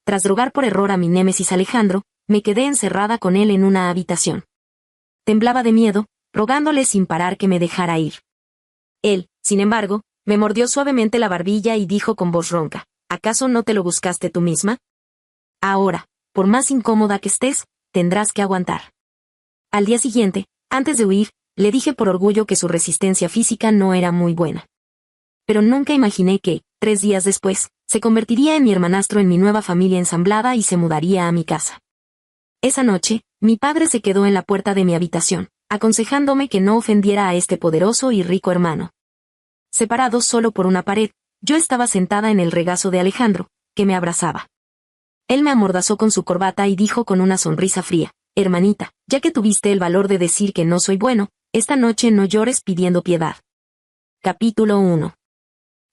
tras drogar por error a mi némesis Alejandro, me quedé encerrada con él en una habitación. Temblaba de miedo, rogándole sin parar que me dejara ir. Él, sin embargo, me mordió suavemente la barbilla y dijo con voz ronca: ¿acaso no te lo buscaste tú misma? Ahora, por más incómoda que estés, tendrás que aguantar. Al día siguiente, antes de huir, le dije por orgullo que su resistencia física no era muy buena. Pero nunca imaginé que, 3 días después, se convertiría en mi hermanastro en mi nueva familia ensamblada y se mudaría a mi casa. Esa noche, mi padre se quedó en la puerta de mi habitación, aconsejándome que no ofendiera a este poderoso y rico hermano. Separados solo por una pared, yo estaba sentada en el regazo de Alejandro, que me abrazaba. Él me amordazó con su corbata y dijo con una sonrisa fría: hermanita, ya que tuviste el valor de decir que no soy bueno, esta noche no llores pidiendo piedad. Capítulo 1.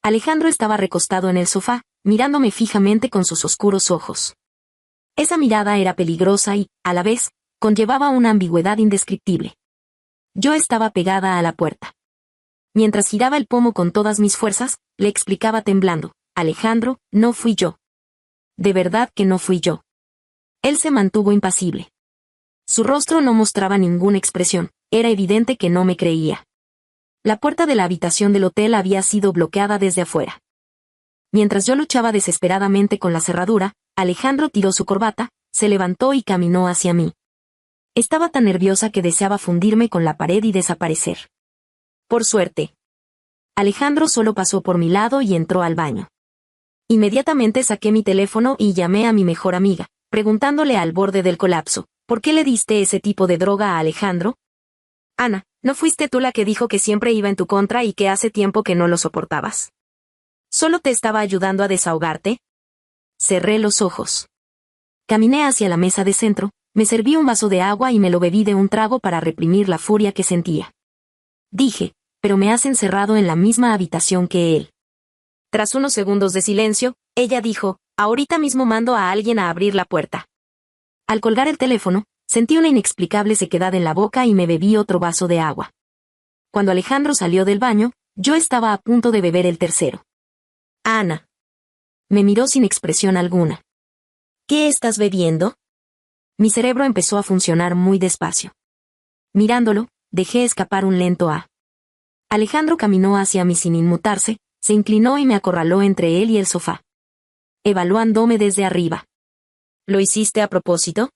Alejandro estaba recostado en el sofá, mirándome fijamente con sus oscuros ojos. Esa mirada era peligrosa y, a la vez, conllevaba una ambigüedad indescriptible. Yo estaba pegada a la puerta. Mientras giraba el pomo con todas mis fuerzas, le explicaba temblando: Alejandro, no fui yo. De verdad que no fui yo. Él se mantuvo impasible. Su rostro no mostraba ninguna expresión, era evidente que no me creía. La puerta de la habitación del hotel había sido bloqueada desde afuera. Mientras yo luchaba desesperadamente con la cerradura, Alejandro tiró su corbata, se levantó y caminó hacia mí. Estaba tan nerviosa que deseaba fundirme con la pared y desaparecer. Por suerte, Alejandro solo pasó por mi lado y entró al baño. Inmediatamente saqué mi teléfono y llamé a mi mejor amiga, preguntándole al borde del colapso: ¿por qué le diste ese tipo de droga a Alejandro? Ana, ¿no fuiste tú la que dijo que siempre iba en tu contra y que hace tiempo que no lo soportabas? ¿Solo te estaba ayudando a desahogarte? Cerré los ojos. Caminé hacia la mesa de centro, me serví un vaso de agua y me lo bebí de un trago para reprimir la furia que sentía. Dije: pero me has encerrado en la misma habitación que él. Tras unos segundos de silencio, ella dijo: ahorita mismo mando a alguien a abrir la puerta. Al colgar el teléfono, sentí una inexplicable sequedad en la boca y me bebí otro vaso de agua. Cuando Alejandro salió del baño, yo estaba a punto de beber el tercero. Ana. Me miró sin expresión alguna. ¿Qué estás bebiendo? Mi cerebro empezó a funcionar muy despacio. Mirándolo, dejé escapar un lento ah. Alejandro caminó hacia mí sin inmutarse, se inclinó y me acorraló entre él y el sofá, evaluándome desde arriba. ¿Lo hiciste a propósito?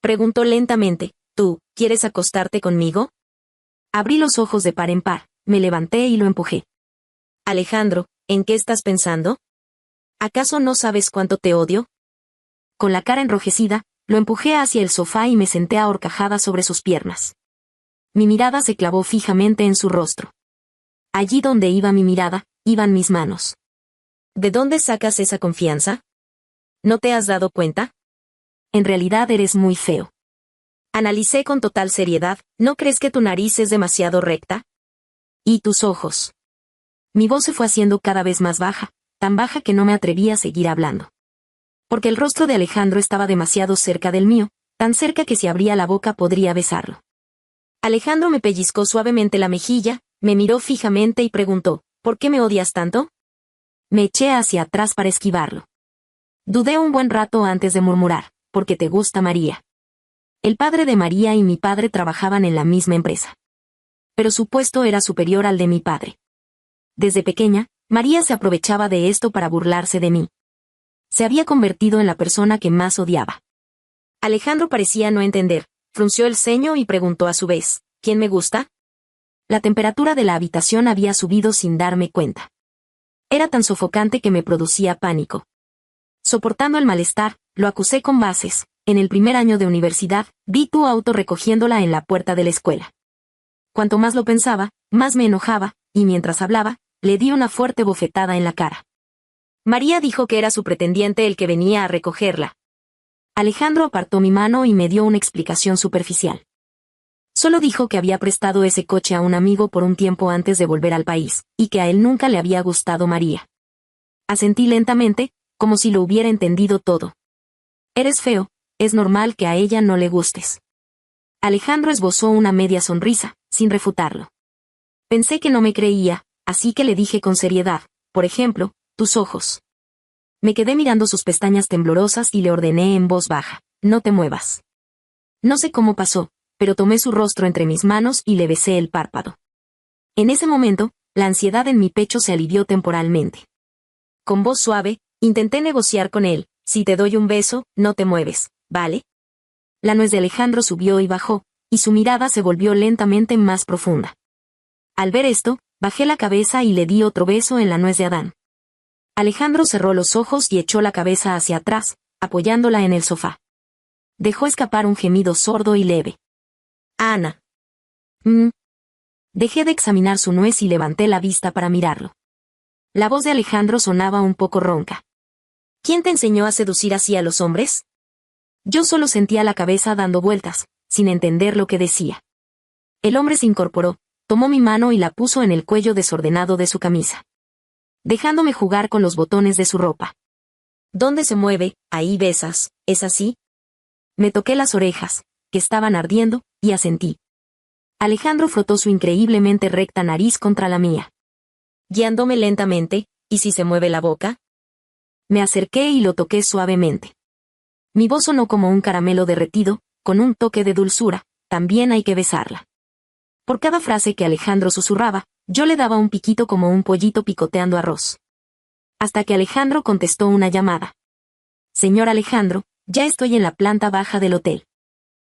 Preguntó lentamente. ¿Tú, quieres acostarte conmigo? Abrí los ojos de par en par, me levanté y lo empujé. Alejandro, ¿en qué estás pensando? ¿Acaso no sabes cuánto te odio? Con la cara enrojecida, lo empujé hacia el sofá y me senté ahorcajada sobre sus piernas. Mi mirada se clavó fijamente en su rostro. Allí donde iba mi mirada, iban mis manos. ¿De dónde sacas esa confianza? ¿No te has dado cuenta? En realidad eres muy feo. Analicé con total seriedad. ¿No crees que tu nariz es demasiado recta? ¿Y tus ojos? Mi voz se fue haciendo cada vez más baja, tan baja que no me atreví a seguir hablando. Porque el rostro de Alejandro estaba demasiado cerca del mío, tan cerca que si abría la boca podría besarlo. Alejandro me pellizcó suavemente la mejilla, me miró fijamente y preguntó: ¿por qué me odias tanto? Me eché hacia atrás para esquivarlo. Dudé un buen rato antes de murmurar: porque te gusta María. El padre de María y mi padre trabajaban en la misma empresa. Pero su puesto era superior al de mi padre. Desde pequeña, María se aprovechaba de esto para burlarse de mí. Se había convertido en la persona que más odiaba. Alejandro parecía no entender, frunció el ceño y preguntó a su vez: ¿quién me gusta? La temperatura de la habitación había subido sin darme cuenta. Era tan sofocante que me producía pánico. Soportando el malestar, lo acusé con bases: en el primer año de universidad, vi tu auto recogiéndola en la puerta de la escuela. Cuanto más lo pensaba, más me enojaba, y mientras hablaba, le di una fuerte bofetada en la cara. María dijo que era su pretendiente el que venía a recogerla. Alejandro apartó mi mano y me dio una explicación superficial. Solo dijo que había prestado ese coche a un amigo por un tiempo antes de volver al país, y que a él nunca le había gustado María. Asentí lentamente, como si lo hubiera entendido todo. Eres feo, es normal que a ella no le gustes. Alejandro esbozó una media sonrisa, sin refutarlo. Pensé que no me creía, así que le dije con seriedad: por ejemplo, tus ojos. Me quedé mirando sus pestañas temblorosas y le ordené en voz baja: no te muevas. No sé cómo pasó, pero tomé su rostro entre mis manos y le besé el párpado. En ese momento, la ansiedad en mi pecho se alivió temporalmente. Con voz suave, intenté negociar con él: si te doy un beso, no te mueves, ¿vale? La nuez de Alejandro subió y bajó, y su mirada se volvió lentamente más profunda. Al ver esto, bajé la cabeza y le di otro beso en la nuez de Adán. Alejandro cerró los ojos y echó la cabeza hacia atrás, apoyándola en el sofá. Dejó escapar un gemido sordo y leve. Ana. Dejé de examinar su nuez y levanté la vista para mirarlo. La voz de Alejandro sonaba un poco ronca. ¿Quién te enseñó a seducir así a los hombres? Yo solo sentía la cabeza dando vueltas, sin entender lo que decía. El hombre se incorporó, tomó mi mano y la puso en el cuello desordenado de su camisa, dejándome jugar con los botones de su ropa. ¿Dónde se mueve? Ahí besas, ¿es así? Me toqué las orejas, que estaban ardiendo, y asentí. Alejandro frotó su increíblemente recta nariz contra la mía, guiándome lentamente. ¿Y si se mueve la boca? Me acerqué y lo toqué suavemente. Mi voz sonó como un caramelo derretido, con un toque de dulzura: también hay que besarla. Por cada frase que Alejandro susurraba, yo le daba un piquito como un pollito picoteando arroz. Hasta que Alejandro contestó una llamada. Señor Alejandro, ya estoy en la planta baja del hotel.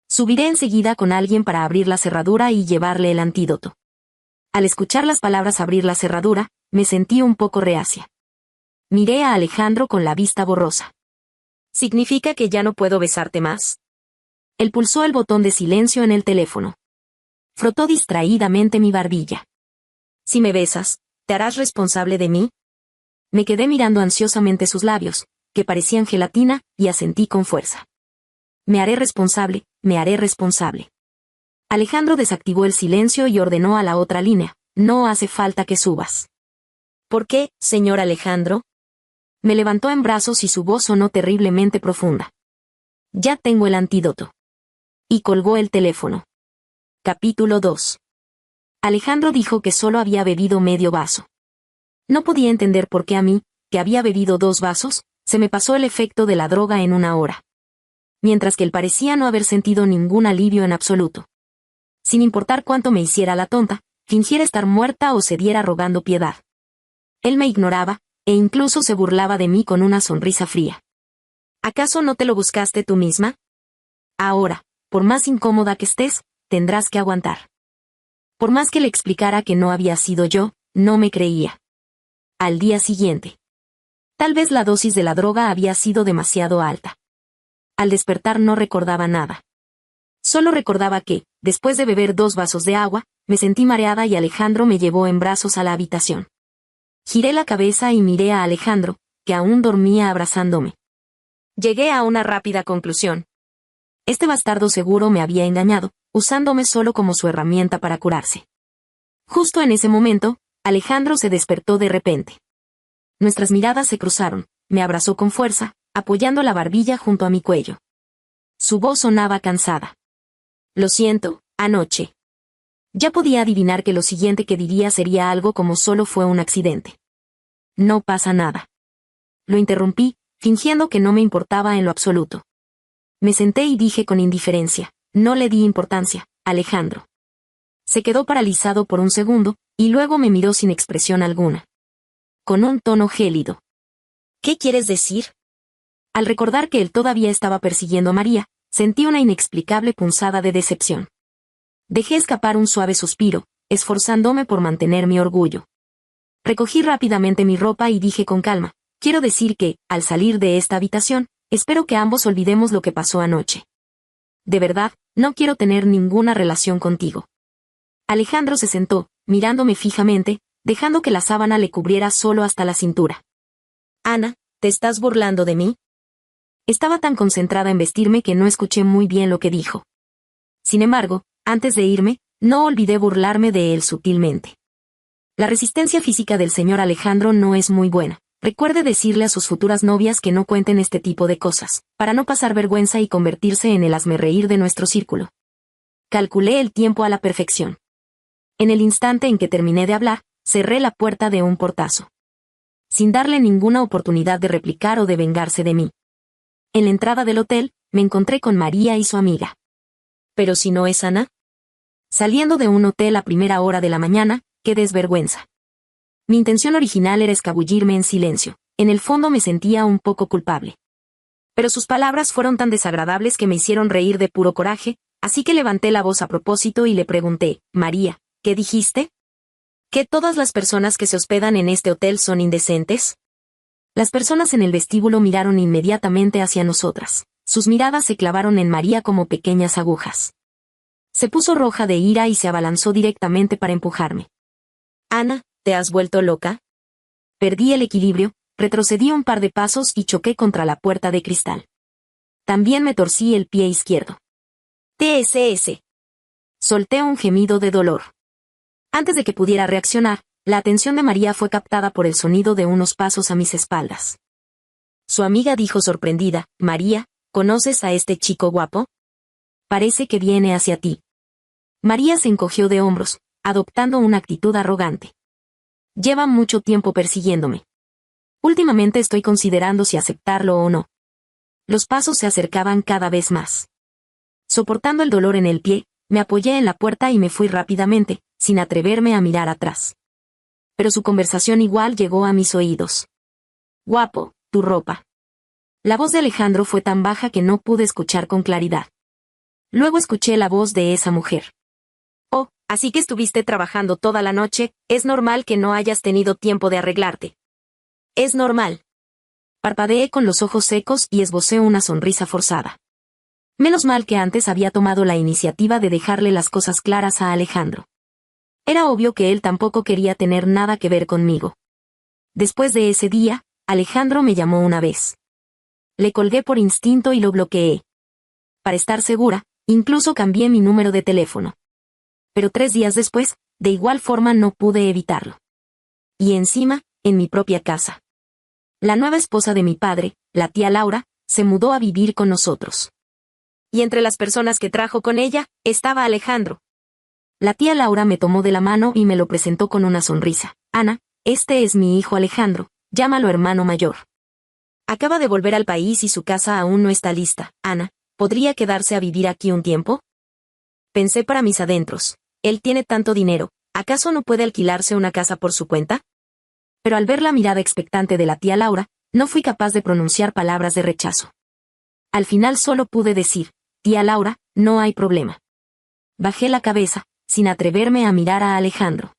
Subiré enseguida con alguien para abrir la cerradura y llevarle el antídoto. Al escuchar las palabras abrir la cerradura, me sentí un poco reacia. Miré a Alejandro con la vista borrosa. ¿Significa que ya no puedo besarte más? Él pulsó el botón de silencio en el teléfono. Frotó distraídamente mi barbilla. Si me besas, ¿te harás responsable de mí? Me quedé mirando ansiosamente sus labios, que parecían gelatina, y asentí con fuerza. Me haré responsable, me haré responsable. Alejandro desactivó el silencio y ordenó a la otra línea: no hace falta que subas. ¿Por qué, señor Alejandro? Me levantó en brazos y su voz sonó terriblemente profunda. Ya tengo el antídoto. Y colgó el teléfono. Capítulo 2. Alejandro dijo que solo había bebido medio vaso. No podía entender por qué a mí, que había bebido 2 vasos, se me pasó el efecto de la droga en 1 hora. Mientras que él parecía no haber sentido ningún alivio en absoluto. Sin importar cuánto me hiciera la tonta, fingiera estar muerta o cediera rogando piedad. Él me ignoraba, e incluso se burlaba de mí con una sonrisa fría. ¿Acaso no te lo buscaste tú misma? Ahora, por más incómoda que estés, tendrás que aguantar. Por más que le explicara que no había sido yo, no me creía. Al día siguiente. Tal vez la dosis de la droga había sido demasiado alta. Al despertar no recordaba nada. Solo recordaba que, después de beber 2 vasos de agua, me sentí mareada y Alejandro me llevó en brazos a la habitación. Giré la cabeza y miré a Alejandro, que aún dormía abrazándome. Llegué a una rápida conclusión. Este bastardo seguro me había engañado, usándome solo como su herramienta para curarse. Justo en ese momento, Alejandro se despertó de repente. Nuestras miradas se cruzaron, me abrazó con fuerza, apoyando la barbilla junto a mi cuello. Su voz sonaba cansada. Lo siento, anoche. Ya podía adivinar que lo siguiente que diría sería algo como solo fue un accidente. No pasa nada. Lo interrumpí, fingiendo que no me importaba en lo absoluto. Me senté y dije con indiferencia: no le di importancia, Alejandro. Se quedó paralizado por un segundo, y luego me miró sin expresión alguna. Con un tono gélido. ¿Qué quieres decir? Al recordar que él todavía estaba persiguiendo a María, sentí una inexplicable punzada de decepción. Dejé escapar un suave suspiro, esforzándome por mantener mi orgullo. Recogí rápidamente mi ropa y dije con calma: quiero decir que, al salir de esta habitación, espero que ambos olvidemos lo que pasó anoche. De verdad, no quiero tener ninguna relación contigo. Alejandro se sentó, mirándome fijamente, dejando que la sábana le cubriera solo hasta la cintura. Ana, ¿te estás burlando de mí? Estaba tan concentrada en vestirme que no escuché muy bien lo que dijo. Sin embargo, antes de irme, no olvidé burlarme de él sutilmente. La resistencia física del señor Alejandro no es muy buena. Recuerde decirle a sus futuras novias que no cuenten este tipo de cosas, para no pasar vergüenza y convertirse en el hazmerreír de nuestro círculo. Calculé el tiempo a la perfección. En el instante en que terminé de hablar, cerré la puerta de un portazo. sin darle ninguna oportunidad de replicar o de vengarse de mí. En la entrada del hotel, me encontré con María y su amiga. ¿Pero si no es Ana? Saliendo de un hotel a primera hora de la mañana, qué desvergüenza. Mi intención original era escabullirme en silencio. En el fondo me sentía un poco culpable. Pero sus palabras fueron tan desagradables que me hicieron reír de puro coraje, así que levanté la voz a propósito y le pregunté, María, ¿qué dijiste? ¿Que todas las personas que se hospedan en este hotel son indecentes? Las personas en el vestíbulo miraron inmediatamente hacia nosotras. Sus miradas se clavaron en María como pequeñas agujas. Se puso roja de ira y se abalanzó directamente para empujarme. Ana, ¿te has vuelto loca? Perdí el equilibrio, retrocedí un par de pasos y choqué contra la puerta de cristal. También me torcí el pie izquierdo. TSS. Solté un gemido de dolor. Antes de que pudiera reaccionar, la atención de María fue captada por el sonido de unos pasos a mis espaldas. Su amiga dijo sorprendida, María, ¿conoces a este chico guapo? Parece que viene hacia ti. María se encogió de hombros, adoptando una actitud arrogante. Lleva mucho tiempo persiguiéndome. Últimamente estoy considerando si aceptarlo o no. Los pasos se acercaban cada vez más. Soportando el dolor en el pie, me apoyé en la puerta y me fui rápidamente, sin atreverme a mirar atrás. Pero su conversación igual llegó a mis oídos. Guapo, tu ropa. La voz de Alejandro fue tan baja que no pude escuchar con claridad. Luego escuché la voz de esa mujer. Oh, así que estuviste trabajando toda la noche, es normal que no hayas tenido tiempo de arreglarte. Es normal. Parpadeé con los ojos secos y esbocé una sonrisa forzada. Menos mal que antes había tomado la iniciativa de dejarle las cosas claras a Alejandro. Era obvio que él tampoco quería tener nada que ver conmigo. Después de ese día, Alejandro me llamó una vez. Le colgué por instinto y lo bloqueé. Para estar segura, incluso cambié mi número de teléfono. Pero 3 días después, de igual forma no pude evitarlo. Y encima, en mi propia casa. La nueva esposa de mi padre, la tía Laura, se mudó a vivir con nosotros. Y entre las personas que trajo con ella, estaba Alejandro. La tía Laura me tomó de la mano y me lo presentó con una sonrisa. Ana, este es mi hijo Alejandro, llámalo hermano mayor. Acaba de volver al país y su casa aún no está lista. Ana, ¿podría quedarse a vivir aquí un tiempo? Pensé para mis adentros. Él tiene tanto dinero, ¿acaso no puede alquilarse una casa por su cuenta? Pero al ver la mirada expectante de la tía Laura, no fui capaz de pronunciar palabras de rechazo. Al final solo pude decir, tía Laura, no hay problema. Bajé la cabeza, sin atreverme a mirar a Alejandro.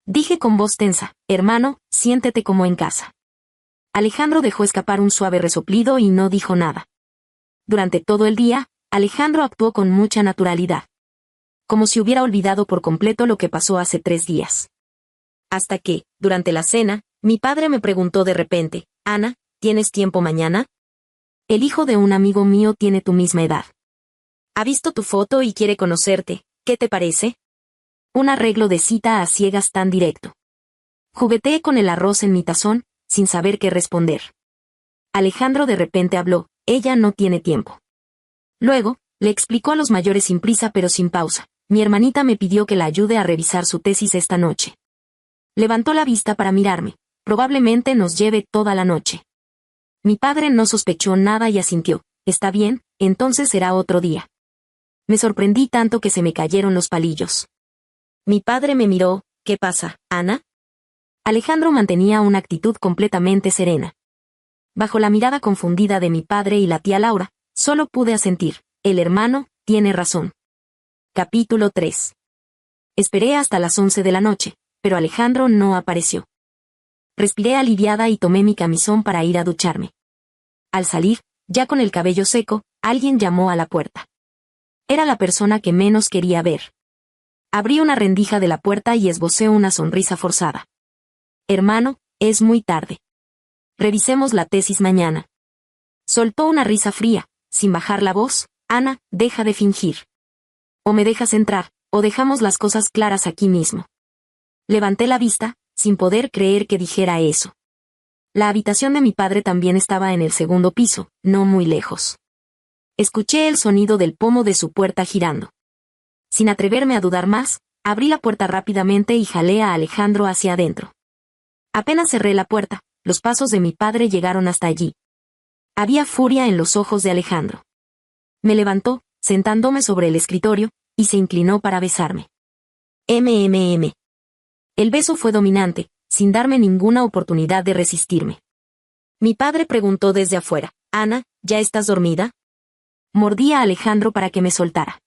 Dije con voz tensa, hermano, siéntete como en casa. Alejandro dejó escapar un suave resoplido y no dijo nada. Durante todo el día, Alejandro actuó con mucha naturalidad. Como si hubiera olvidado por completo lo que pasó hace 3 días. Hasta que, durante la cena, mi padre me preguntó de repente, Ana, ¿tienes tiempo mañana? El hijo de un amigo mío tiene tu misma edad. Ha visto tu foto y quiere conocerte, ¿qué te parece? Un arreglo de cita a ciegas tan directo. Jugueteé con el arroz en mi tazón, sin saber qué responder. Alejandro de repente habló, ella no tiene tiempo. Luego, le explicó a los mayores sin prisa pero sin pausa, mi hermanita me pidió que la ayude a revisar su tesis esta noche. Levantó la vista para mirarme, probablemente nos lleve toda la noche. Mi padre no sospechó nada y asintió, está bien, entonces será otro día. Me sorprendí tanto que se me cayeron los palillos. Mi padre me miró, ¿qué pasa, Ana? Alejandro mantenía una actitud completamente serena. Bajo la mirada confundida de mi padre y la tía Laura, solo pude asentir, el hermano, tiene razón. Capítulo 3. Esperé hasta las 11 de la noche, pero Alejandro no apareció. Respiré aliviada y tomé mi camisón para ir a ducharme. Al salir, ya con el cabello seco, alguien llamó a la puerta. Era la persona que menos quería ver. Abrí una rendija de la puerta y esbocé una sonrisa forzada. Hermano, es muy tarde. Revisemos la tesis mañana. Soltó una risa fría, sin bajar la voz, Ana, deja de fingir. O me dejas entrar, o dejamos las cosas claras aquí mismo. Levanté la vista, sin poder creer que dijera eso. La habitación de mi padre también estaba en el 2º piso, no muy lejos. Escuché el sonido del pomo de su puerta girando. Sin atreverme a dudar más, abrí la puerta rápidamente y jalé a Alejandro hacia adentro. Apenas cerré la puerta, los pasos de mi padre llegaron hasta allí. Había furia en los ojos de Alejandro. Me levantó, sentándome sobre el escritorio, y se inclinó para besarme. MMM. El beso fue dominante, sin darme ninguna oportunidad de resistirme. Mi padre preguntó desde afuera, «Ana, ¿ya estás dormida?» Mordí a Alejandro para que me soltara.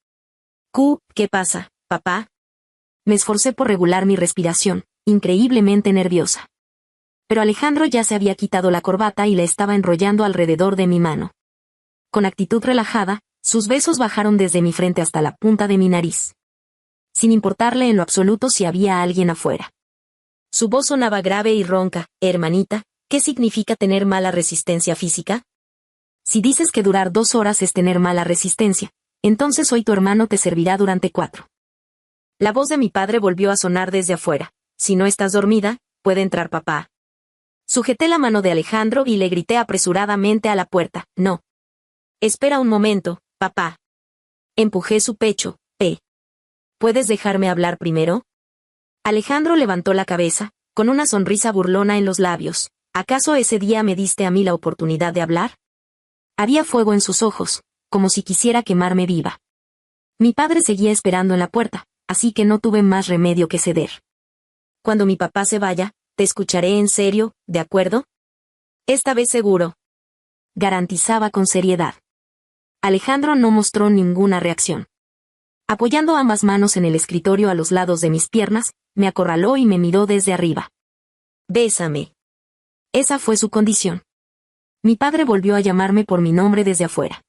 ¿Qué pasa, papá? Me esforcé por regular mi respiración, increíblemente nerviosa. Pero Alejandro ya se había quitado la corbata y la estaba enrollando alrededor de mi mano. Con actitud relajada, sus besos bajaron desde mi frente hasta la punta de mi nariz. Sin importarle en lo absoluto si había alguien afuera. Su voz sonaba grave y ronca. «Hermanita, ¿qué significa tener mala resistencia física? Si dices que durar 2 horas es tener mala resistencia, entonces hoy tu hermano te servirá durante 4». La voz de mi padre volvió a sonar desde afuera. «Si no estás dormida, puede entrar papá». Sujeté la mano de Alejandro y le grité apresuradamente a la puerta. «No. Espera un momento, papá». Empujé su pecho. ¿Puedes dejarme hablar primero?» Alejandro levantó la cabeza, con una sonrisa burlona en los labios. «¿Acaso ese día me diste a mí la oportunidad de hablar?» Había fuego en sus ojos, como si quisiera quemarme viva. Mi padre seguía esperando en la puerta, así que no tuve más remedio que ceder. «Cuando mi papá se vaya, te escucharé en serio, ¿de acuerdo?» «Esta vez seguro», garantizaba con seriedad. Alejandro no mostró ninguna reacción. Apoyando ambas manos en el escritorio a los lados de mis piernas, me acorraló y me miró desde arriba. «Bésame». Esa fue su condición. Mi padre volvió a llamarme por mi nombre desde afuera.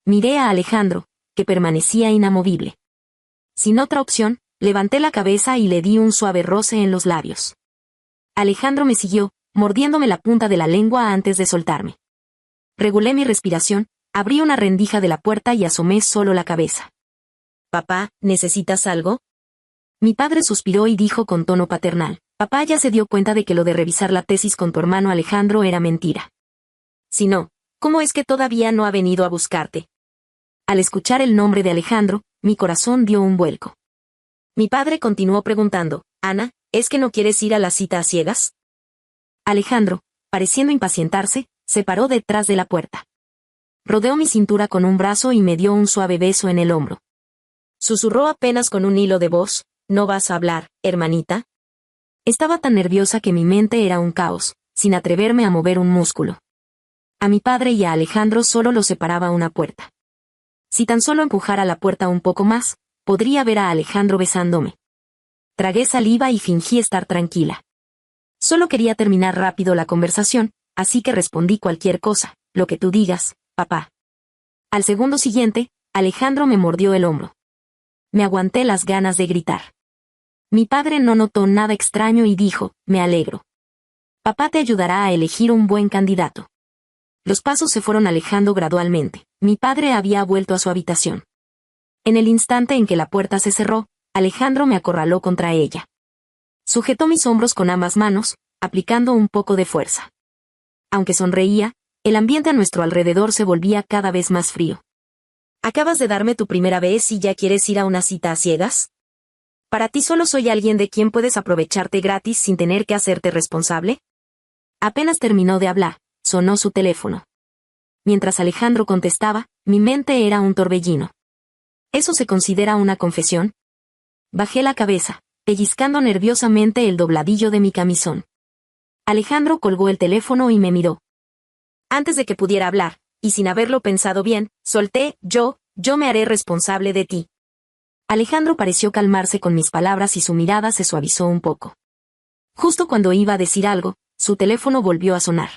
Miré a Alejandro, que permanecía inamovible. Sin otra opción, levanté la cabeza y le di un suave roce en los labios. Alejandro me siguió, mordiéndome la punta de la lengua antes de soltarme. Regulé mi respiración, abrí una rendija de la puerta y asomé solo la cabeza. «Papá, ¿necesitas algo?» Mi padre suspiró y dijo con tono paternal, «Papá ya se dio cuenta de que lo de revisar la tesis con tu hermano Alejandro era mentira. Si no, ¿cómo es que todavía no ha venido a buscarte?» Al escuchar el nombre de Alejandro, mi corazón dio un vuelco. Mi padre continuó preguntando, «Ana, ¿es que no quieres ir a la cita a ciegas?» Alejandro, pareciendo impacientarse, se paró detrás de la puerta. Rodeó mi cintura con un brazo y me dio un suave beso en el hombro. Susurró apenas con un hilo de voz, «¿No vas a hablar, hermanita?» Estaba tan nerviosa que mi mente era un caos, sin atreverme a mover un músculo. A mi padre y a Alejandro solo los separaba una puerta. Si tan solo empujara la puerta un poco más, podría ver a Alejandro besándome. Tragué saliva y fingí estar tranquila. Solo quería terminar rápido la conversación, así que respondí cualquier cosa, «Lo que tú digas, papá». Al segundo siguiente, Alejandro me mordió el hombro. Me aguanté las ganas de gritar. Mi padre no notó nada extraño y dijo, «Me alegro. Papá te ayudará a elegir un buen candidato». Los pasos se fueron alejando gradualmente. Mi padre había vuelto a su habitación. En el instante en que la puerta se cerró, Alejandro me acorraló contra ella. Sujetó mis hombros con ambas manos, aplicando un poco de fuerza. Aunque sonreía, el ambiente a nuestro alrededor se volvía cada vez más frío. ¿Acabas de darme tu primera vez y ya quieres ir a una cita a ciegas? ¿Para ti solo soy alguien de quien puedes aprovecharte gratis sin tener que hacerte responsable? Apenas terminó de hablar, sonó su teléfono. Mientras Alejandro contestaba, mi mente era un torbellino. ¿Eso se considera una confesión? Bajé la cabeza, pellizcando nerviosamente el dobladillo de mi camisón. Alejandro colgó el teléfono y me miró. Antes de que pudiera hablar, y sin haberlo pensado bien, solté, yo me haré responsable de ti. Alejandro pareció calmarse con mis palabras y su mirada se suavizó un poco. Justo cuando iba a decir algo, su teléfono volvió a sonar.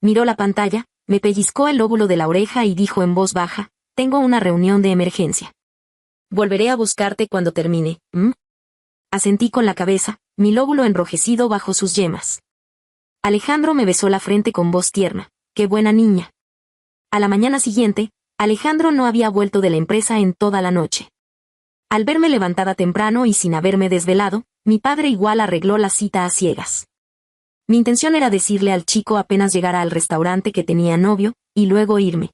Miró la pantalla, me pellizcó el lóbulo de la oreja y dijo en voz baja, «Tengo una reunión de emergencia. Volveré a buscarte cuando termine, ¿m?». Asentí con la cabeza, mi lóbulo enrojecido bajo sus yemas. Alejandro me besó la frente con voz tierna, «Qué buena niña». A la mañana siguiente, Alejandro no había vuelto de la empresa en toda la noche. Al verme levantada temprano y sin haberme desvelado, mi padre igual arregló la cita a ciegas. Mi intención era decirle al chico apenas llegara al restaurante que tenía novio, y luego irme.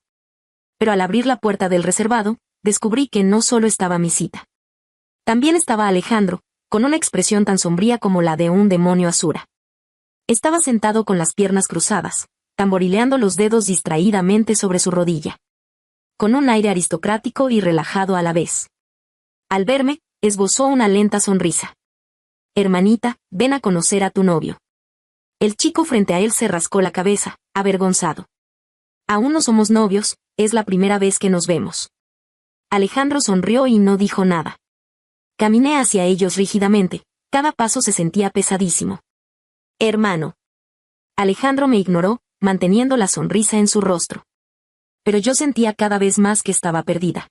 Pero al abrir la puerta del reservado, descubrí que no solo estaba mi cita. También estaba Alejandro, con una expresión tan sombría como la de un demonio asura. Estaba sentado con las piernas cruzadas, tamborileando los dedos distraídamente sobre su rodilla. Con un aire aristocrático y relajado a la vez. Al verme, esbozó una lenta sonrisa. Hermanita, ven a conocer a tu novio. El chico frente a él se rascó la cabeza, avergonzado. Aún no somos novios, es la primera vez que nos vemos. Alejandro sonrió y no dijo nada. Caminé hacia ellos rígidamente, cada paso se sentía pesadísimo. Hermano. Alejandro me ignoró, manteniendo la sonrisa en su rostro. Pero yo sentía cada vez más que estaba perdida.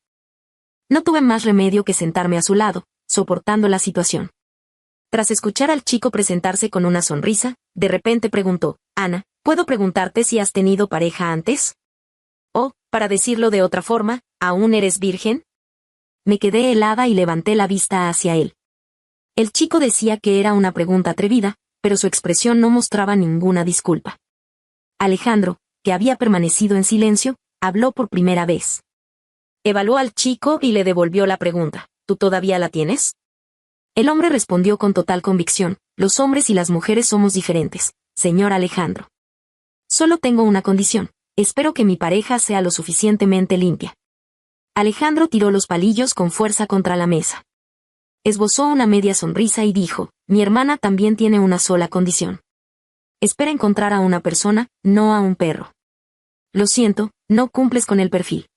No tuve más remedio que sentarme a su lado, soportando la situación. Tras escuchar al chico presentarse con una sonrisa, de repente preguntó, Ana, ¿puedo preguntarte si has tenido pareja antes? O, para decirlo de otra forma, ¿aún eres virgen? Me quedé helada y levanté la vista hacia él. El chico decía que era una pregunta atrevida, pero su expresión no mostraba ninguna disculpa. Alejandro, que había permanecido en silencio, habló por primera vez. Evaluó al chico y le devolvió la pregunta, ¿tú todavía la tienes? El hombre respondió con total convicción, los hombres y las mujeres somos diferentes, señor Alejandro. Solo tengo una condición, espero que mi pareja sea lo suficientemente limpia. Alejandro tiró los palillos con fuerza contra la mesa. Esbozó una media sonrisa y dijo, mi hermana también tiene una sola condición. Espera encontrar a una persona, no a un perro. Lo siento, no cumples con el perfil.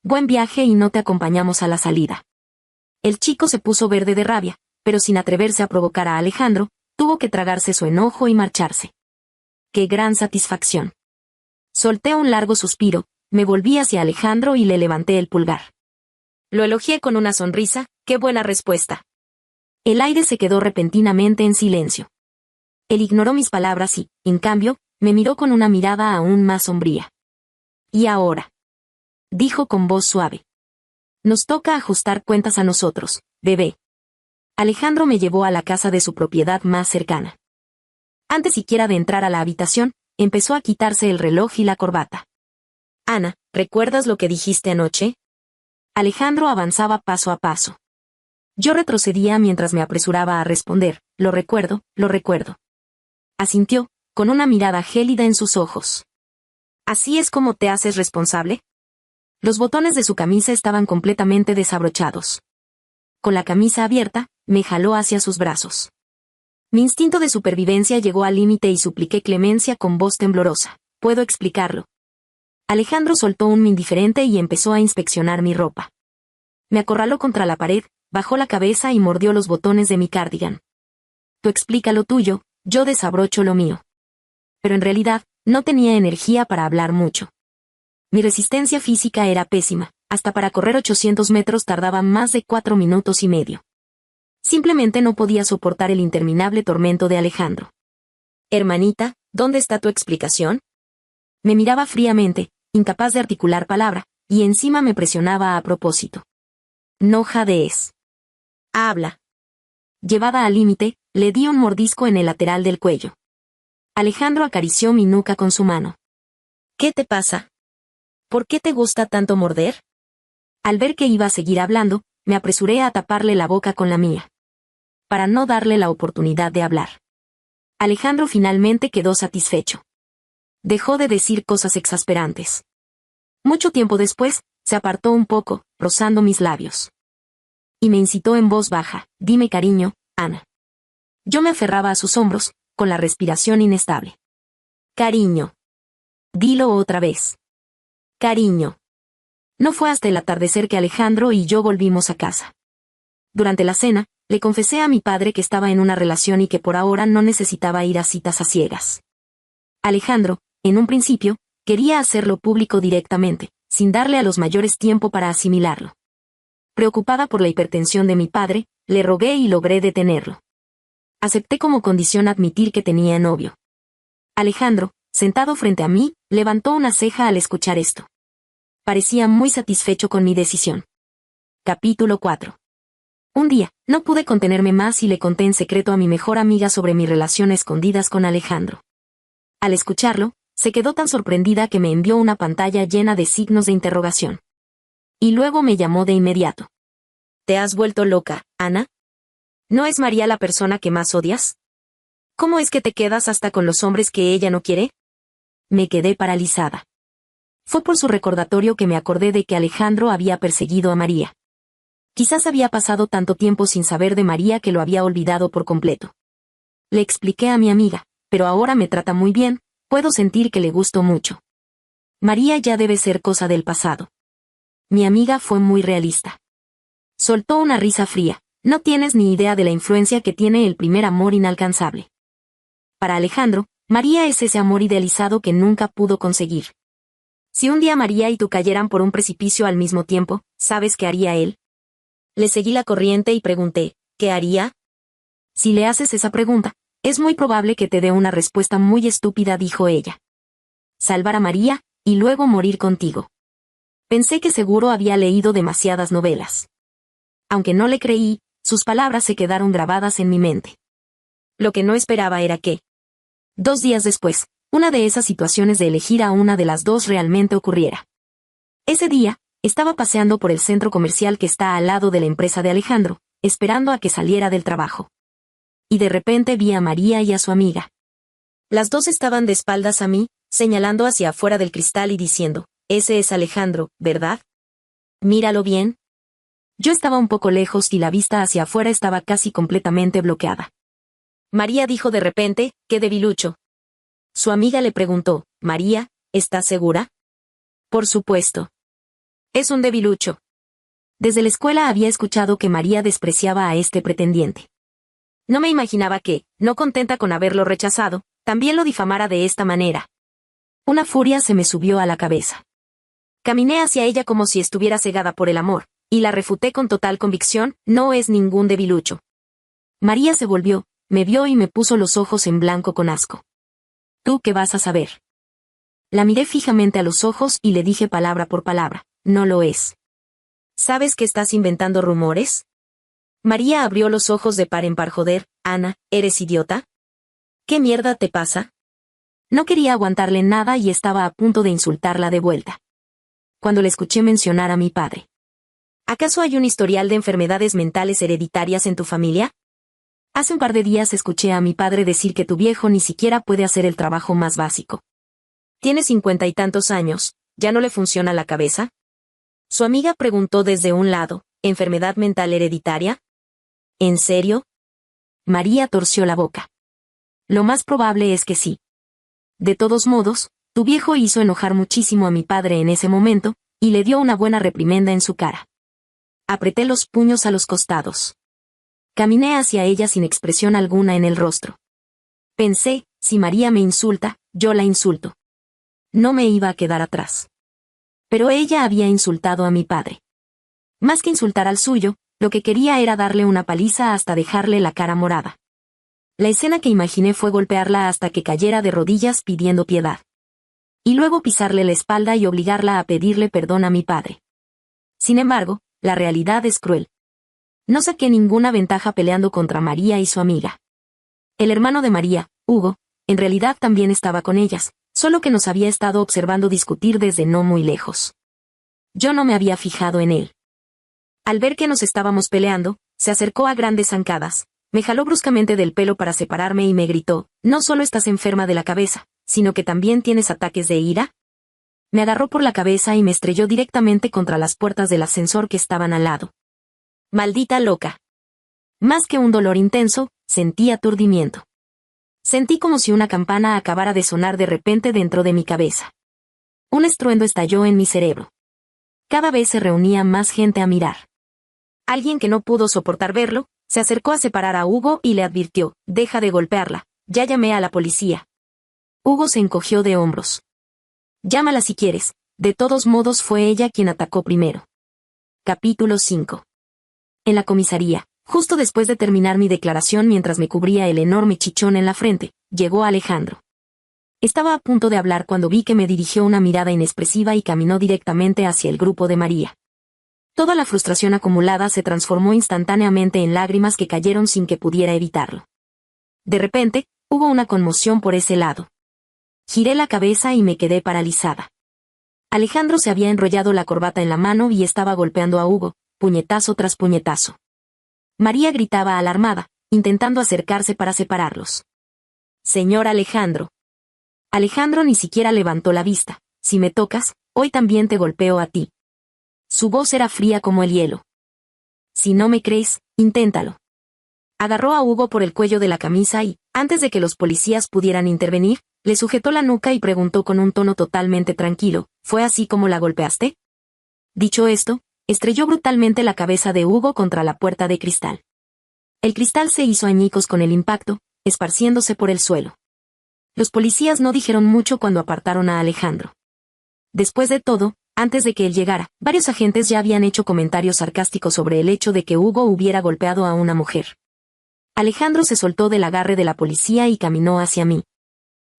Buen viaje y no te acompañamos a la salida. El chico se puso verde de rabia, pero sin atreverse a provocar a Alejandro, tuvo que tragarse su enojo y marcharse. ¡Qué gran satisfacción! Solté un largo suspiro, me volví hacia Alejandro y le levanté el pulgar. Lo elogié con una sonrisa, ¡qué buena respuesta! El aire se quedó repentinamente en silencio. Él ignoró mis palabras y, en cambio, me miró con una mirada aún más sombría. ¿Y ahora? Dijo con voz suave. Nos toca ajustar cuentas a nosotros, bebé. Alejandro me llevó a la casa de su propiedad más cercana. Antes siquiera de entrar a la habitación, empezó a quitarse el reloj y la corbata. Ana, ¿recuerdas lo que dijiste anoche? Alejandro avanzaba paso a paso. Yo retrocedía mientras me apresuraba a responder, lo recuerdo, lo recuerdo. Asintió, con una mirada gélida en sus ojos. ¿Así es como te haces responsable? Los botones de su camisa estaban completamente desabrochados. Con la camisa abierta, me jaló hacia sus brazos. Mi instinto de supervivencia llegó al límite y supliqué clemencia con voz temblorosa. ¿Puedo explicarlo? Alejandro soltó un indiferente y empezó a inspeccionar mi ropa. Me acorraló contra la pared, bajó la cabeza y mordió los botones de mi cardigan. Tú explica lo tuyo, yo desabrocho lo mío. Pero en realidad, no tenía energía para hablar mucho. Mi resistencia física era pésima, hasta para correr 800 metros tardaba más de 4 minutos y medio. Simplemente no podía soportar el interminable tormento de Alejandro. Hermanita, ¿dónde está tu explicación? Me miraba fríamente, incapaz de articular palabra, y encima me presionaba a propósito. No jadees. Habla. Llevada al límite, le di un mordisco en el lateral del cuello. Alejandro acarició mi nuca con su mano. ¿Qué te pasa? ¿Por qué te gusta tanto morder? Al ver que iba a seguir hablando, me apresuré a taparle la boca con la mía. Para no darle la oportunidad de hablar. Alejandro finalmente quedó satisfecho. Dejó de decir cosas exasperantes. Mucho tiempo después, se apartó un poco, rozando mis labios. Y me incitó en voz baja, dime cariño, Ana. Yo me aferraba a sus hombros, con la respiración inestable. Cariño. Dilo otra vez. Cariño. No fue hasta el atardecer que Alejandro y yo volvimos a casa. Durante la cena, le confesé a mi padre que estaba en una relación y que por ahora no necesitaba ir a citas a ciegas. Alejandro, en un principio, quería hacerlo público directamente, sin darle a los mayores tiempo para asimilarlo. Preocupada por la hipertensión de mi padre, le rogué y logré detenerlo. Acepté como condición admitir que tenía novio. Alejandro, sentado frente a mí, levantó una ceja al escuchar esto. Parecía muy satisfecho con mi decisión. Capítulo 4. Un día, no pude contenerme más y le conté en secreto a mi mejor amiga sobre mi relación a escondidas con Alejandro. Al escucharlo, se quedó tan sorprendida que me envió una pantalla llena de signos de interrogación. Y luego me llamó de inmediato. ¿Te has vuelto loca, Ana? ¿No es María la persona que más odias? ¿Cómo es que te quedas hasta con los hombres que ella no quiere? Me quedé paralizada. Fue por su recordatorio que me acordé de que Alejandro había perseguido a María. Quizás había pasado tanto tiempo sin saber de María que lo había olvidado por completo. Le expliqué a mi amiga, pero ahora me trata muy bien, puedo sentir que le gusto mucho. María ya debe ser cosa del pasado. Mi amiga fue muy realista. Soltó una risa fría. No tienes ni idea de la influencia que tiene el primer amor inalcanzable. Para Alejandro, María es ese amor idealizado que nunca pudo conseguir. Si un día María y tú cayeran por un precipicio al mismo tiempo, ¿sabes qué haría él? Le seguí la corriente y pregunté, ¿qué haría? Si le haces esa pregunta, es muy probable que te dé una respuesta muy estúpida, dijo ella. Salvar a María, y luego morir contigo. Pensé que seguro había leído demasiadas novelas. Aunque no le creí, sus palabras se quedaron grabadas en mi mente. Lo que no esperaba era que, 2 días después, una de esas situaciones de elegir a una de las dos realmente ocurriera. Ese día, estaba paseando por el centro comercial que está al lado de la empresa de Alejandro, esperando a que saliera del trabajo. Y de repente vi a María y a su amiga. Las dos estaban de espaldas a mí, señalando hacia afuera del cristal y diciendo, «Ese es Alejandro, ¿verdad? Míralo bien». Yo estaba un poco lejos y la vista hacia afuera estaba casi completamente bloqueada. María dijo de repente, «¡Qué debilucho!». Su amiga le preguntó, «María, ¿estás segura?». «Por supuesto. Es un debilucho». Desde la escuela había escuchado que María despreciaba a este pretendiente. No me imaginaba que, no contenta con haberlo rechazado, también lo difamara de esta manera. Una furia se me subió a la cabeza. Caminé hacia ella como si estuviera cegada por el amor, y la refuté con total convicción, «No es ningún debilucho». María se volvió, me vio y me puso los ojos en blanco con asco. «¿Tú qué vas a saber?». La miré fijamente a los ojos y le dije palabra por palabra, «No lo es». «¿Sabes que estás inventando rumores?». María abrió los ojos de par en par. «Joder, Ana, ¿eres idiota? ¿Qué mierda te pasa?». No quería aguantarle nada y estaba a punto de insultarla de vuelta. Cuando le escuché mencionar a mi padre. «¿Acaso hay un historial de enfermedades mentales hereditarias en tu familia? Hace un par de días escuché a mi padre decir que tu viejo ni siquiera puede hacer el trabajo más básico. Tiene 50 y tantos años, ¿ya no le funciona la cabeza?». Su amiga preguntó desde un lado, ¿enfermedad mental hereditaria? ¿En serio? María torció la boca. Lo más probable es que sí. De todos modos, tu viejo hizo enojar muchísimo a mi padre en ese momento, y le dio una buena reprimenda en su cara. Apreté los puños a los costados. Caminé hacia ella sin expresión alguna en el rostro. Pensé, si María me insulta, yo la insulto. No me iba a quedar atrás. Pero ella había insultado a mi padre. Más que insultar al suyo, lo que quería era darle una paliza hasta dejarle la cara morada. La escena que imaginé fue golpearla hasta que cayera de rodillas pidiendo piedad. Y luego pisarle la espalda y obligarla a pedirle perdón a mi padre. Sin embargo, la realidad es cruel. No saqué ninguna ventaja peleando contra María y su amiga. El hermano de María, Hugo, en realidad también estaba con ellas, solo que nos había estado observando discutir desde no muy lejos. Yo no me había fijado en él. Al ver que nos estábamos peleando, se acercó a grandes zancadas, me jaló bruscamente del pelo para separarme y me gritó, «¿No solo estás enferma de la cabeza, sino que también tienes ataques de ira?». Me agarró por la cabeza y me estrelló directamente contra las puertas del ascensor que estaban al lado. Maldita loca. Más que un dolor intenso, sentí aturdimiento. Sentí como si una campana acabara de sonar de repente dentro de mi cabeza. Un estruendo estalló en mi cerebro. Cada vez se reunía más gente a mirar. Alguien que no pudo soportar verlo, se acercó a separar a Hugo y le advirtió, «Deja de golpearla, ya llamé a la policía». Hugo se encogió de hombros. «Llámala si quieres, de todos modos fue ella quien atacó primero». Capítulo 5. En la comisaría, justo después de terminar mi declaración mientras me cubría el enorme chichón en la frente, llegó Alejandro. Estaba a punto de hablar cuando vi que me dirigió una mirada inexpresiva y caminó directamente hacia el grupo de María. Toda la frustración acumulada se transformó instantáneamente en lágrimas que cayeron sin que pudiera evitarlo. De repente, hubo una conmoción por ese lado. Giré la cabeza y me quedé paralizada. Alejandro se había enrollado la corbata en la mano y estaba golpeando a Hugo, puñetazo tras puñetazo. María gritaba alarmada, intentando acercarse para separarlos. señor Alejandro. Alejandro ni siquiera levantó la vista. Si me tocas, hoy también te golpeo a ti. Su voz era fría como el hielo. Si no me crees, inténtalo. Agarró a Hugo por el cuello de la camisa y, antes de que los policías pudieran intervenir, le sujetó la nuca y preguntó con un tono totalmente tranquilo, ¿fue así como la golpeaste? Dicho esto, estrelló brutalmente la cabeza de Hugo contra la puerta de cristal. El cristal se hizo añicos con el impacto, esparciéndose por el suelo. Los policías no dijeron mucho cuando apartaron a Alejandro. Después de todo, antes de que él llegara, varios agentes ya habían hecho comentarios sarcásticos sobre el hecho de que Hugo hubiera golpeado a una mujer. Alejandro se soltó del agarre de la policía y caminó hacia mí.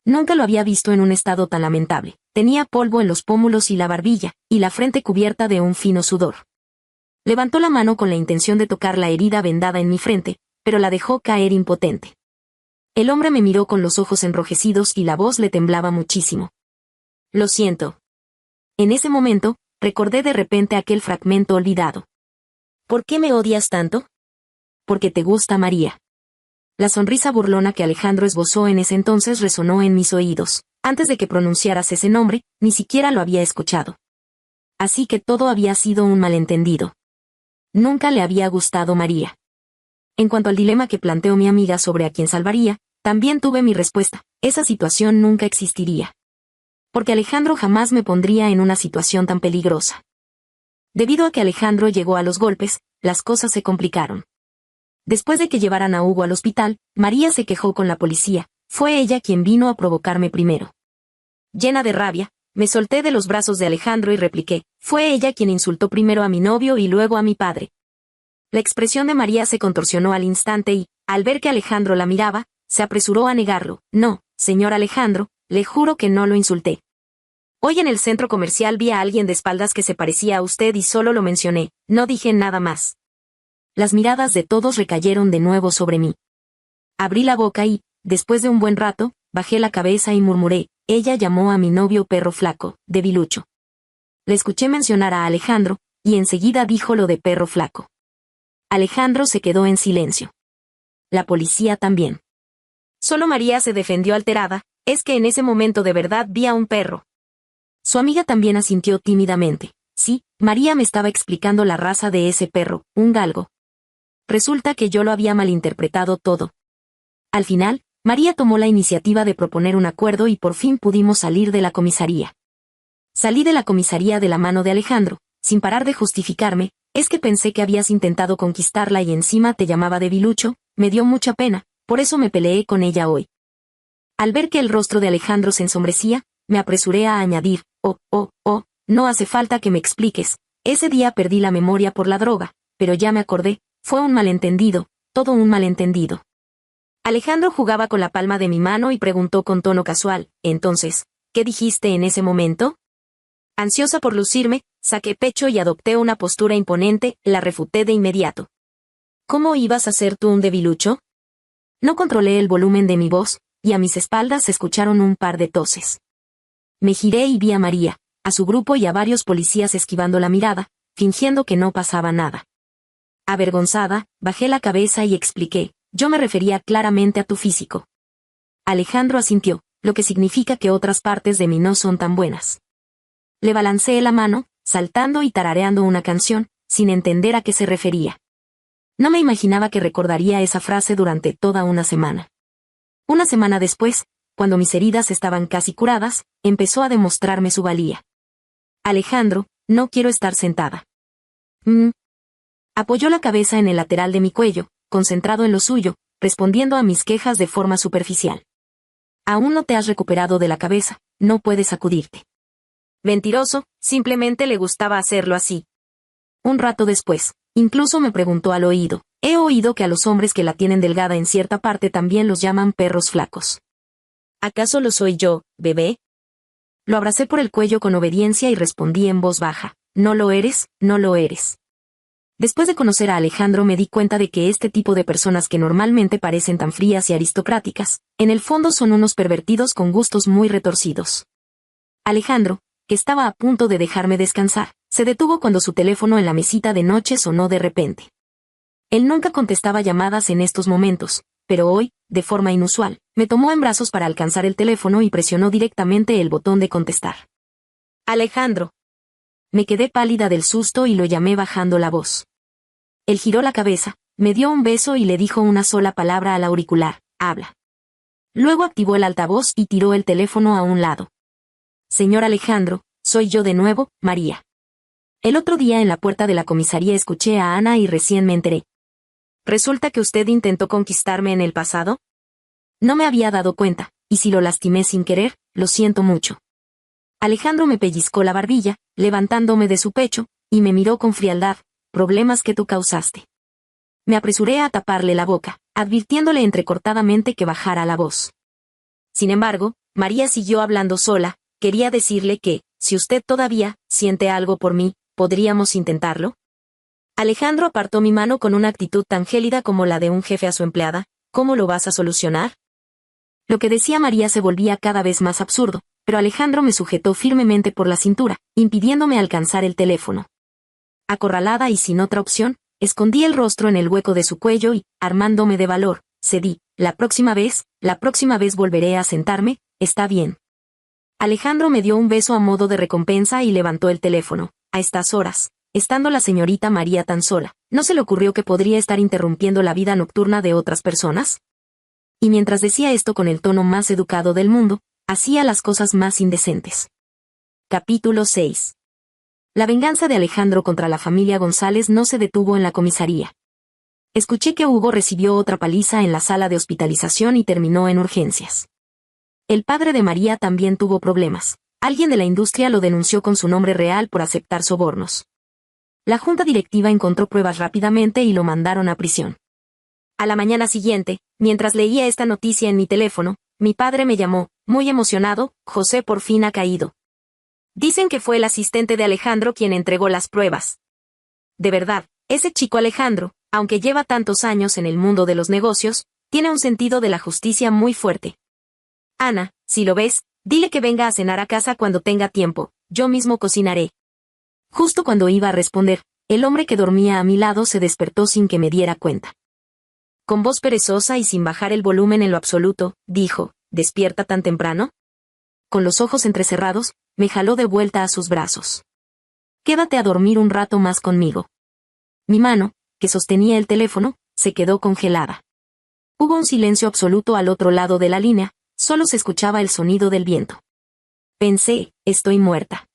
Nunca lo había visto en un estado tan lamentable. Tenía polvo en los pómulos y la barbilla, y la frente cubierta de un fino sudor. Levantó la mano con la intención de tocar la herida vendada en mi frente, pero la dejó caer impotente. El hombre me miró con los ojos enrojecidos y la voz le temblaba muchísimo. Lo siento. En ese momento, recordé de repente aquel fragmento olvidado. ¿Por qué me odias tanto? Porque te gusta María. La sonrisa burlona que Alejandro esbozó en ese entonces resonó en mis oídos. Antes de que pronunciaras ese nombre, ni siquiera lo había escuchado. Así que todo había sido un malentendido. Nunca le había gustado María. En cuanto al dilema que planteó mi amiga sobre a quién salvaría, también tuve mi respuesta. Esa situación nunca existiría. Porque Alejandro jamás me pondría en una situación tan peligrosa. Debido a que Alejandro llegó a los golpes, las cosas se complicaron. Después de que llevaran a Hugo al hospital, María se quejó con la policía. Fue ella quien vino a provocarme primero. Llena de rabia, me solté de los brazos de Alejandro y repliqué, fue ella quien insultó primero a mi novio y luego a mi padre. La expresión de María se contorsionó al instante y, al ver que Alejandro la miraba, se apresuró a negarlo. No, señor Alejandro, le juro que no lo insulté. Hoy en el centro comercial vi a alguien de espaldas que se parecía a usted y solo lo mencioné, no dije nada más. Las miradas de todos recayeron de nuevo sobre mí. Abrí la boca y, después de un buen rato, bajé la cabeza y murmuré, ella llamó a mi novio perro flaco, debilucho. Le escuché mencionar a Alejandro, y enseguida dijo lo de perro flaco. Alejandro se quedó en silencio. La policía también. Solo María se defendió alterada, es que en ese momento de verdad vi a un perro. Su amiga también asintió tímidamente. Sí, María me estaba explicando la raza de ese perro, un galgo. Resulta que yo lo había malinterpretado todo. Al final, María tomó la iniciativa de proponer un acuerdo y por fin pudimos salir de la comisaría. Salí de la comisaría de la mano de Alejandro, sin parar de justificarme, es que pensé que habías intentado conquistarla y encima te llamaba debilucho, me dio mucha pena, por eso me peleé con ella hoy. Al ver que el rostro de Alejandro se ensombrecía, me apresuré a añadir, no hace falta que me expliques, ese día perdí la memoria por la droga, pero ya me acordé, fue un malentendido, todo un malentendido. Alejandro jugaba con la palma de mi mano y preguntó con tono casual, entonces, ¿qué dijiste en ese momento? Ansiosa por lucirme, saqué pecho y adopté una postura imponente, la refuté de inmediato. ¿Cómo ibas a ser tú un debilucho? No controlé el volumen de mi voz, y a mis espaldas se escucharon un par de toses. Me giré y vi a María, a su grupo y a varios policías esquivando la mirada, fingiendo que no pasaba nada. Avergonzada, bajé la cabeza y expliqué, yo me refería claramente a tu físico. Alejandro asintió, lo que significa que otras partes de mí no son tan buenas. Le balanceé la mano, saltando y tarareando una canción, sin entender a qué se refería. No me imaginaba que recordaría esa frase durante toda una semana. Una semana después, cuando mis heridas estaban casi curadas, empezó a demostrarme su valía. Alejandro, no quiero estar sentada. Apoyó la cabeza en el lateral de mi cuello, concentrado en lo suyo, respondiendo a mis quejas de forma superficial. Aún no te has recuperado de la cabeza, no puedes sacudirte. Mentiroso, simplemente le gustaba hacerlo así. Un rato después, incluso me preguntó al oído, he oído que a los hombres que la tienen delgada en cierta parte también los llaman perros flacos. ¿Acaso lo soy yo, bebé? Lo abracé por el cuello con obediencia y respondí en voz baja, no lo eres, no lo eres. Después de conocer a Alejandro me di cuenta de que este tipo de personas que normalmente parecen tan frías y aristocráticas, en el fondo son unos pervertidos con gustos muy retorcidos. Alejandro, que estaba a punto de dejarme descansar, se detuvo cuando su teléfono en la mesita de noche sonó de repente. Él nunca contestaba llamadas en estos momentos, pero hoy, de forma inusual, me tomó en brazos para alcanzar el teléfono y presionó directamente el botón de contestar. Alejandro. Me quedé pálida del susto y lo llamé bajando la voz. Él giró la cabeza, me dio un beso y le dijo una sola palabra al auricular: habla. Luego activó el altavoz y tiró el teléfono a un lado. Señor Alejandro, soy yo de nuevo, María. El otro día en la puerta de la comisaría escuché a Ana y recién me enteré. ¿Resulta que usted intentó conquistarme en el pasado? No me había dado cuenta, y si lo lastimé sin querer, lo siento mucho. Alejandro me pellizcó la barbilla, levantándome de su pecho, y me miró con frialdad: problemas que tú causaste. Me apresuré a taparle la boca, advirtiéndole entrecortadamente que bajara la voz. Sin embargo, María siguió hablando sola. Quería decirle que, si usted todavía siente algo por mí, ¿podríamos intentarlo? Alejandro apartó mi mano con una actitud tan gélida como la de un jefe a su empleada. ¿Cómo lo vas a solucionar? Lo que decía María se volvía cada vez más absurdo, pero Alejandro me sujetó firmemente por la cintura, impidiéndome alcanzar el teléfono. Acorralada y sin otra opción, escondí el rostro en el hueco de su cuello y, armándome de valor, cedí: la próxima vez volveré a sentarme, ¿está bien? Alejandro me dio un beso a modo de recompensa y levantó el teléfono. A estas horas, estando la señorita María tan sola, ¿no se le ocurrió que podría estar interrumpiendo la vida nocturna de otras personas? Y mientras decía esto con el tono más educado del mundo, hacía las cosas más indecentes. Capítulo 6. La venganza de Alejandro contra la familia González no se detuvo en la comisaría. Escuché que Hugo recibió otra paliza en la sala de hospitalización y terminó en urgencias. El padre de María también tuvo problemas. Alguien de la industria lo denunció con su nombre real por aceptar sobornos. La junta directiva encontró pruebas rápidamente y lo mandaron a prisión. A la mañana siguiente, mientras leía esta noticia en mi teléfono, mi padre me llamó, muy emocionado: José por fin ha caído. Dicen que fue el asistente de Alejandro quien entregó las pruebas. De verdad, ese chico Alejandro, aunque lleva tantos años en el mundo de los negocios, tiene un sentido de la justicia muy fuerte. Ana, si lo ves, dile que venga a cenar a casa cuando tenga tiempo, yo mismo cocinaré. Justo cuando iba a responder, el hombre que dormía a mi lado se despertó sin que me diera cuenta. Con voz perezosa y sin bajar el volumen en lo absoluto, dijo: ¿despierta tan temprano? Con los ojos entrecerrados, me jaló de vuelta a sus brazos. Quédate a dormir un rato más conmigo. Mi mano, que sostenía el teléfono, se quedó congelada. Hubo un silencio absoluto al otro lado de la línea, solo se escuchaba el sonido del viento. Pensé: estoy muerta.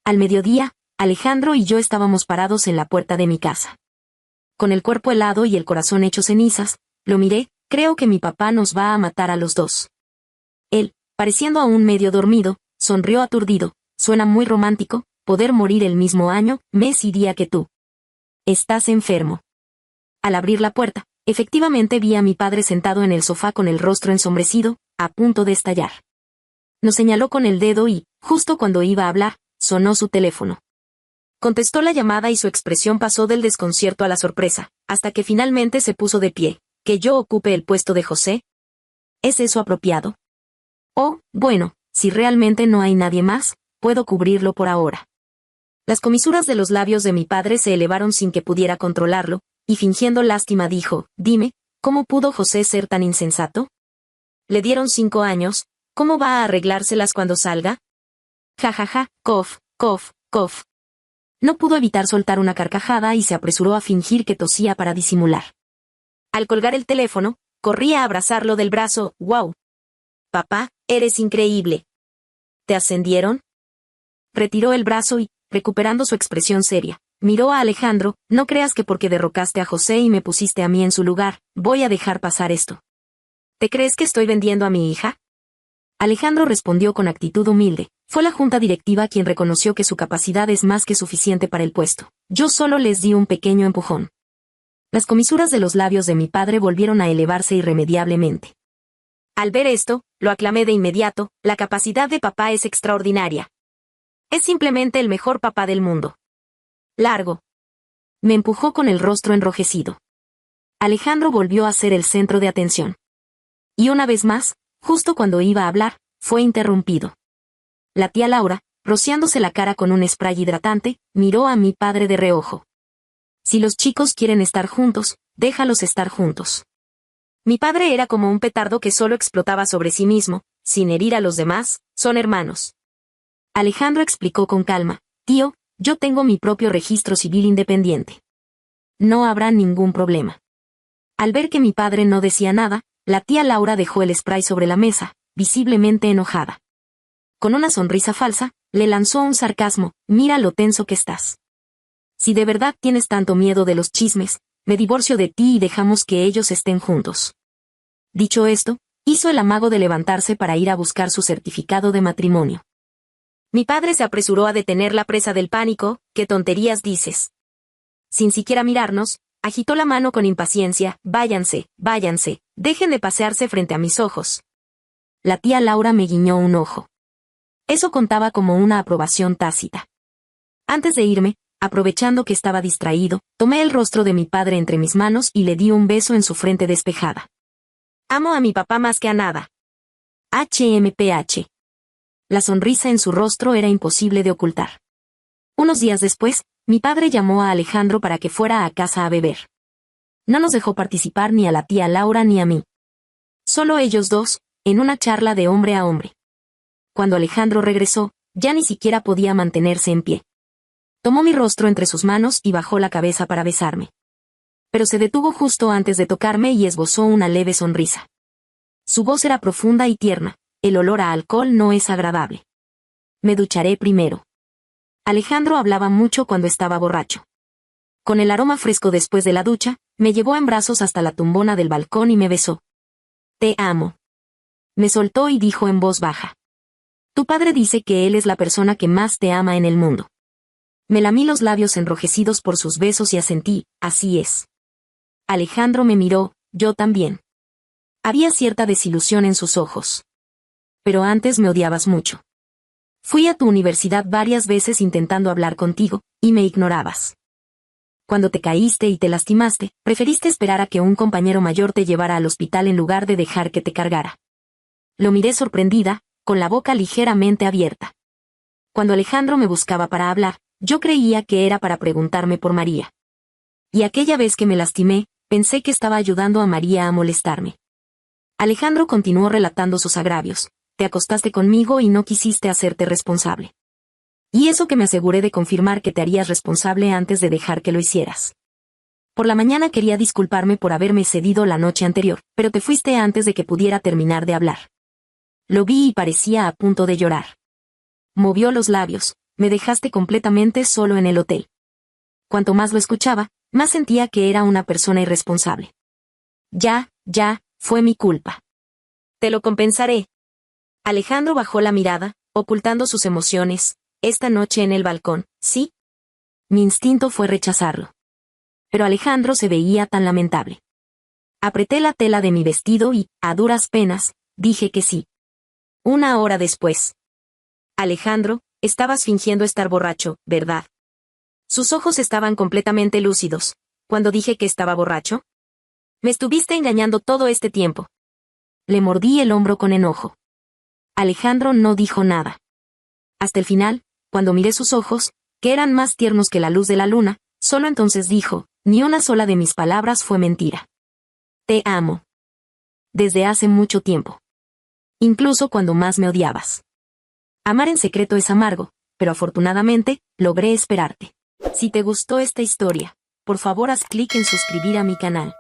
Al mediodía, Alejandro y yo estábamos parados en la puerta de mi casa. Con el cuerpo helado y el corazón hecho cenizas, lo miré: creo que mi papá nos va a matar a los dos. Él, pareciendo aún medio dormido, sonrió aturdido: suena muy romántico, poder morir el mismo año, mes y día que tú. Estás enfermo. Al abrir la puerta, efectivamente vi a mi padre sentado en el sofá con el rostro ensombrecido, a punto de estallar. Nos señaló con el dedo y, justo cuando iba a hablar, sonó su teléfono. Contestó la llamada y su expresión pasó del desconcierto a la sorpresa, hasta que finalmente se puso de pie. ¿Que yo ocupe el puesto de José? ¿Es eso apropiado? Oh, bueno, si realmente no hay nadie más, puedo cubrirlo por ahora. Las comisuras de los labios de mi padre se elevaron sin que pudiera controlarlo, y fingiendo lástima dijo: dime, ¿cómo pudo José ser tan insensato? Le dieron 5 años, ¿cómo va a arreglárselas cuando salga? Ja ja ja, cof, cof, cof. No pudo evitar soltar una carcajada y se apresuró a fingir que tosía para disimular. Al colgar el teléfono, corrí a abrazarlo del brazo. ¡Wow! Papá, eres increíble. ¿Te ascendieron? Retiró el brazo y, recuperando su expresión seria, miró a Alejandro: no creas que porque derrocaste a José y me pusiste a mí en su lugar, voy a dejar pasar esto. ¿Te crees que estoy vendiendo a mi hija? Alejandro respondió con actitud humilde: fue la junta directiva quien reconoció que su capacidad es más que suficiente para el puesto. Yo solo les di un pequeño empujón. Las comisuras de los labios de mi padre volvieron a elevarse irremediablemente. Al ver esto, lo aclamé de inmediato: la capacidad de papá es extraordinaria. Es simplemente el mejor papá del mundo. Largo. Me empujó con el rostro enrojecido. Alejandro volvió a ser el centro de atención. Y una vez más, justo cuando iba a hablar, fue interrumpido. La tía Laura, rociándose la cara con un spray hidratante, miró a mi padre de reojo. Si los chicos quieren estar juntos, déjalos estar juntos. Mi padre era como un petardo que solo explotaba sobre sí mismo, sin herir a los demás. Son hermanos. Alejandro explicó con calma: tío, yo tengo mi propio registro civil independiente. No habrá ningún problema. Al ver que mi padre no decía nada, la tía Laura dejó el spray sobre la mesa, visiblemente enojada. Con una sonrisa falsa, le lanzó un sarcasmo: mira lo tenso que estás. Si de verdad tienes tanto miedo de los chismes, me divorcio de ti y dejamos que ellos estén juntos. Dicho esto, hizo el amago de levantarse para ir a buscar su certificado de matrimonio. Mi padre se apresuró a detenerla presa del pánico. ¿Qué tonterías dices? Sin siquiera mirarnos, agitó la mano con impaciencia: váyanse, váyanse, dejen de pasearse frente a mis ojos. La tía Laura me guiñó un ojo. Eso contaba como una aprobación tácita. Antes de irme, aprovechando que estaba distraído, tomé el rostro de mi padre entre mis manos y le di un beso en su frente despejada. Amo a mi papá más que a nada. HMPH. La sonrisa en su rostro era imposible de ocultar. Unos días después, mi padre llamó a Alejandro para que fuera a casa a beber. No nos dejó participar ni a la tía Laura ni a mí. Solo ellos dos, en una charla de hombre a hombre. Cuando Alejandro regresó, ya ni siquiera podía mantenerse en pie. Tomó mi rostro entre sus manos y bajó la cabeza para besarme. Pero se detuvo justo antes de tocarme y esbozó una leve sonrisa. Su voz era profunda y tierna: el olor a alcohol no es agradable. Me ducharé primero. Alejandro hablaba mucho cuando estaba borracho. Con el aroma fresco después de la ducha, me llevó en brazos hasta la tumbona del balcón y me besó. Te amo. Me soltó y dijo en voz baja. Tu padre dice que él es la persona que más te ama en el mundo. Me lamí los labios enrojecidos por sus besos y asentí: así es. Alejandro me miró: yo también. Había cierta desilusión en sus ojos. Pero antes me odiabas mucho. Fui a tu universidad varias veces intentando hablar contigo, y me ignorabas. Cuando te caíste y te lastimaste, preferiste esperar a que un compañero mayor te llevara al hospital en lugar de dejar que te cargara. Lo miré sorprendida, con la boca ligeramente abierta. Cuando Alejandro me buscaba para hablar, yo creía que era para preguntarme por María. Y aquella vez que me lastimé, pensé que estaba ayudando a María a molestarme. Alejandro continuó relatando sus agravios. Te acostaste conmigo y no quisiste hacerte responsable. Y eso que me aseguré de confirmar que te harías responsable antes de dejar que lo hicieras. Por la mañana quería disculparme por haberme cedido la noche anterior, pero te fuiste antes de que pudiera terminar de hablar. Lo vi y parecía a punto de llorar. Movió los labios: me dejaste completamente solo en el hotel. Cuanto más lo escuchaba, más sentía que era una persona irresponsable. Ya, fue mi culpa. Te lo compensaré. Alejandro bajó la mirada, ocultando sus emociones. Esta noche en el balcón, ¿sí? Mi instinto fue rechazarlo. Pero Alejandro se veía tan lamentable. Apreté la tela de mi vestido y, a duras penas, dije que sí. 1 hora después. Alejandro, estabas fingiendo estar borracho, ¿verdad? Sus ojos estaban completamente lúcidos. ¿Cuándo dije que estaba borracho? Me estuviste engañando todo este tiempo. Le mordí el hombro con enojo. Alejandro no dijo nada. Hasta el final, cuando miré sus ojos, que eran más tiernos que la luz de la luna, solo entonces dijo: ni una sola de mis palabras fue mentira. Te amo. Desde hace mucho tiempo. Incluso cuando más me odiabas. Amar en secreto es amargo, pero afortunadamente, logré esperarte. Si te gustó esta historia, por favor haz clic en suscribir a mi canal.